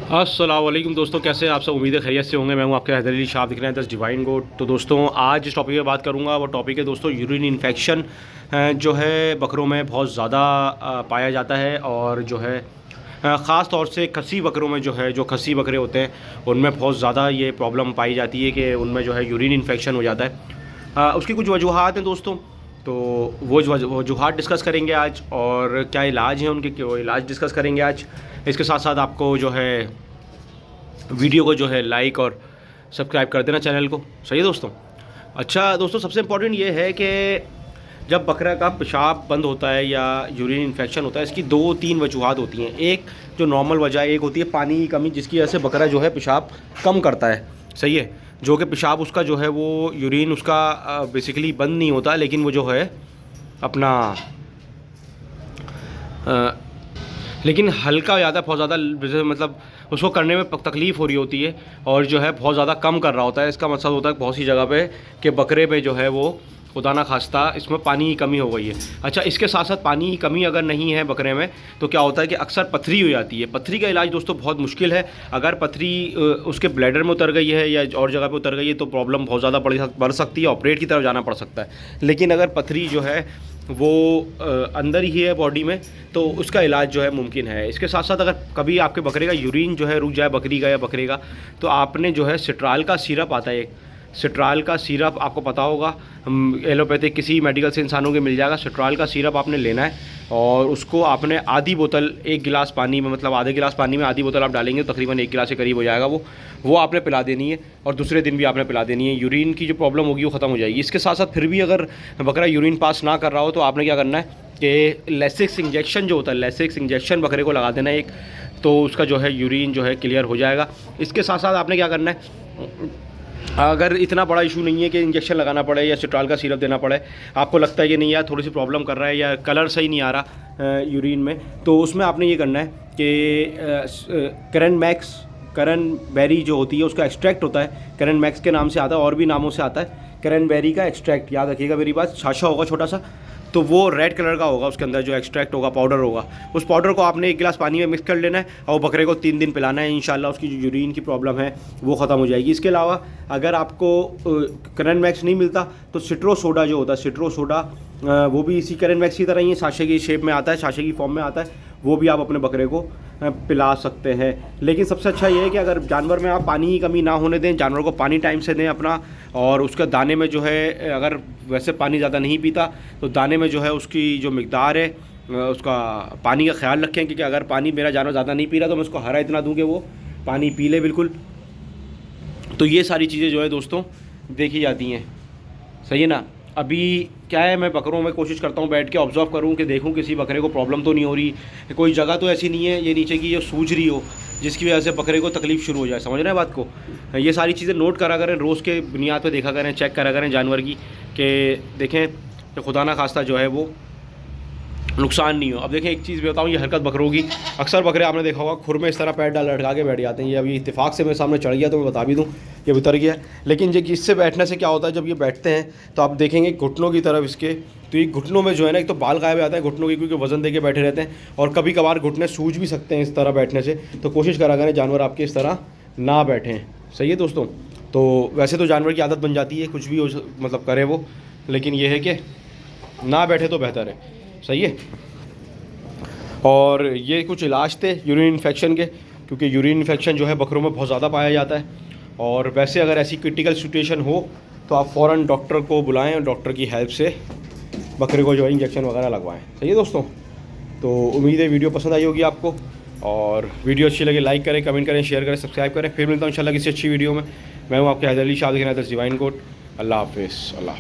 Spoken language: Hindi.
अस्सलाम वालेकुम दोस्तों, कैसे हैं आप सब। उम्मीद है खैरियत से होंगे। मैं हूं आपके हैदर अली शाह, दिख रहे हैं 10 डिवाइन गोट। तो दोस्तों आज जिस टॉपिक पे बात करूंगा वो टॉपिक है दोस्तों यूरिन इन्फेक्शन जो है बकरों में बहुत ज़्यादा पाया जाता है। और जो है ख़ास तौर से खसी बकरों में जो खसी बकरे होते हैं उनमें बहुत ज़्यादा ये प्रॉब्लम पाई जाती है कि उनमें जो है यूरिन इन्फेक्शन हो जाता है। उसकी कुछ वजूहात हैं दोस्तों, तो वो वजूहात डिस्कस करेंगे आज और क्या इलाज है उनके, वो इलाज डिस्कस करेंगे आज। इसके साथ साथ आपको जो है वीडियो को जो है लाइक और सब्सक्राइब कर देना चैनल को। सही है दोस्तों। अच्छा दोस्तों, सबसे इम्पोर्टेंट ये है कि जब बकरा का पेशाब बंद होता है या यूरिन इन्फेक्शन होता है, इसकी 2-3 वजूहात होती हैं। एक जो नॉर्मल वजह, एक होती है पानी की कमी, जिसकी वजह से बकरा जो है पेशाब कम करता है। सही है, जो कि पेशाब उसका जो है वो यूरिन उसका बेसिकली बंद नहीं होता, लेकिन वो जो है अपना लेकिन हल्का हो जाता है बहुत ज़्यादा, मतलब उसको करने में तकलीफ़ हो रही होती है और जो है बहुत ज़्यादा कम कर रहा होता है। इसका मतलब होता है बहुत सी जगह पे कि बकरे पे जो है वो खुदा ना खास्ता इसमें पानी की कमी हो गई है। अच्छा, इसके साथ साथ पानी की कमी अगर नहीं है बकरे में तो क्या होता है कि अक्सर पथरी हो जाती है। पथरी का इलाज दोस्तों बहुत मुश्किल है। अगर पथरी उसके ब्लैडर में उतर गई है या और जगह पे उतर गई है तो प्रॉब्लम बहुत ज़्यादा बढ़ सकती है, ऑपरेट की तरफ जाना पड़ सकता है। लेकिन अगर पथरी जो है वो अंदर ही है बॉडी में तो उसका इलाज जो है मुमकिन है। इसके साथ साथ अगर कभी आपके बकरे का यूरिन जो है रुक जाए, बकरी का या बकरे का, तो आपने जो है सिट्राल का सिरप आता है, एक सिट्राल का सिरप आपको पता होगा, एलोपैथिक किसी मेडिकल से इंसानों के मिल जाएगा। सिट्राल का सिरप आपने लेना है और उसको आपने आधी बोतल, 1 गिलास पानी में, मतलब आधे गिलास पानी में आधी बोतल आप डालेंगे तो तकरीबन 1 गिलास के करीब हो जाएगा वो आपने पिला देनी है और दूसरे दिन भी आपने पिला देनी है। यूरिन की जो प्रॉब्लम होगी वो ख़त्म हो जाएगी। इसके साथ साथ फिर भी अगर बकरा यूरिन पास ना कर रहा हो तो आपने क्या करना है कि लेसिक्स इंजेक्शन जो होता है, लेसिक्स इंजेक्शन बकरे को लगा देना है एक, तो उसका जो है यूरिन जो है क्लियर हो जाएगा। इसके साथ साथ आपने क्या करना है, अगर इतना बड़ा इशू नहीं है कि इंजेक्शन लगाना पड़े या सिट्राल का सिरप देना पड़े, आपको लगता है कि नहीं यार थोड़ी सी प्रॉब्लम कर रहा है या कलर सही नहीं आ रहा यूरिन में, तो उसमें आपने ये करना है कि क्रैनबेरी जो होती है उसका एक्सट्रैक्ट होता है, क्रैनमैक्स के नाम से आता है और भी नामों से आता है। क्रैनबेरी का एक्सट्रैक्ट, याद रखिएगा मेरी बात, छाछा होगा छोटा सा, तो वो रेड कलर का होगा, उसके अंदर जो एक्सट्रैक्ट होगा, पाउडर होगा। उस पाउडर को आपने 1 गिलास पानी में मिक्स कर लेना है और बकरे को 3 दिन पिलाना है। इंशाल्लाह उसकी जो यूरिन की प्रॉब्लम है वो ख़त्म हो जाएगी। इसके अलावा अगर आपको क्रैनमैक्स नहीं मिलता तो सिट्रो सोडा जो होता है, सिट्रो सोडा वो भी इसी क्रैनमैक्स की तरह ही साशे की शेप में आता है, साशे की फॉर्म में आता है, वो भी आप अपने बकरे को पिला सकते हैं। लेकिन सबसे अच्छा ये है कि अगर जानवर में आप पानी की कमी ना होने दें, जानवर को पानी टाइम से दें अपना, और उसका दाने में जो है अगर वैसे पानी ज़्यादा नहीं पीता तो दाने में जो है उसकी जो मिकदार है उसका पानी का ख्याल रखें, क्योंकि अगर पानी मेरा जानवर ज़्यादा नहीं पी रहा तो मैं उसको हरा इतना दूँ कि वो पानी पी ले बिल्कुल। तो ये सारी चीज़ें जो है दोस्तों देखी जाती हैं। सही है ना। अभी क्या है, मैं बकरों में कोशिश करता हूँ बैठ के ऑब्जर्व करूँ कि देखूँ किसी बकरे को प्रॉब्लम तो नहीं हो रही, कोई जगह तो ऐसी नहीं है ये नीचे की जो सूज रही हो जिसकी वजह से बकरे को तकलीफ़ शुरू हो जाए। समझ रहे हैं बात को। ये सारी चीज़ें नोट करा करें, रोज़ के बुनियाद पे देखा करें, चेक करा करें जानवर की, कि देखें कि खुदा ना खास्ता जो है वो नुकसान नहीं हो। अब देखें एक चीज़ भी बताऊँ, ये हरकत बकरों की, अक्सर बकरे आपने देखा होगा खुर में इस तरह पैर डाल लटका के बैठ जाते हैं। ये अभी इत्तेफाक से मेरे सामने चढ़ गया तो मैं बता भी दूँ ये उतर गया। लेकिन ये इससे बैठने से क्या होता है, जब ये बैठते हैं तो आप देखेंगे घुटनों की तरफ इसके, तो ये घुटनों में जो है ना, एक तो बाल गायब आते हैं घुटनों की, क्योंकि वज़न दे के बैठे रहते हैं, और कभी कभार घुटने सूज भी सकते हैं इस तरह बैठने से। तो कोशिश करा करें जानवर आपके इस तरह ना बैठें। सही है दोस्तों। तो वैसे तो जानवर की आदत बन जाती है कुछ भी हो, मतलब करे वो, लेकिन ये है कि ना बैठे तो बेहतर है। सही है। और ये कुछ इलाज थे यूरिन इन्फेक्शन के, क्योंकि यूरिन इन्फेक्शन जो है बकरों में बहुत ज़्यादा पाया जाता है। और वैसे अगर ऐसी क्रिटिकल सिचुएशन हो तो आप फ़ौरन डॉक्टर को बुलाएं और डॉक्टर की हेल्प से बकरे को जो है इंजेक्शन वगैरह लगवाएं। सही है दोस्तों। तो उम्मीद है वीडियो पसंद आई होगी आपको, और वीडियो अच्छी लगे लाइक करें, कमेंट करें, शेयर करें, सब्सक्राइब करें। फिर मिलता हूँ इंशाल्लाह किसी अच्छी वीडियो में। मैं हूँ आपके हैदर अली शाह, दिख रहे हैं 10 डिवाइन गोट। अल्लाह हाफिज़। अल्लाह।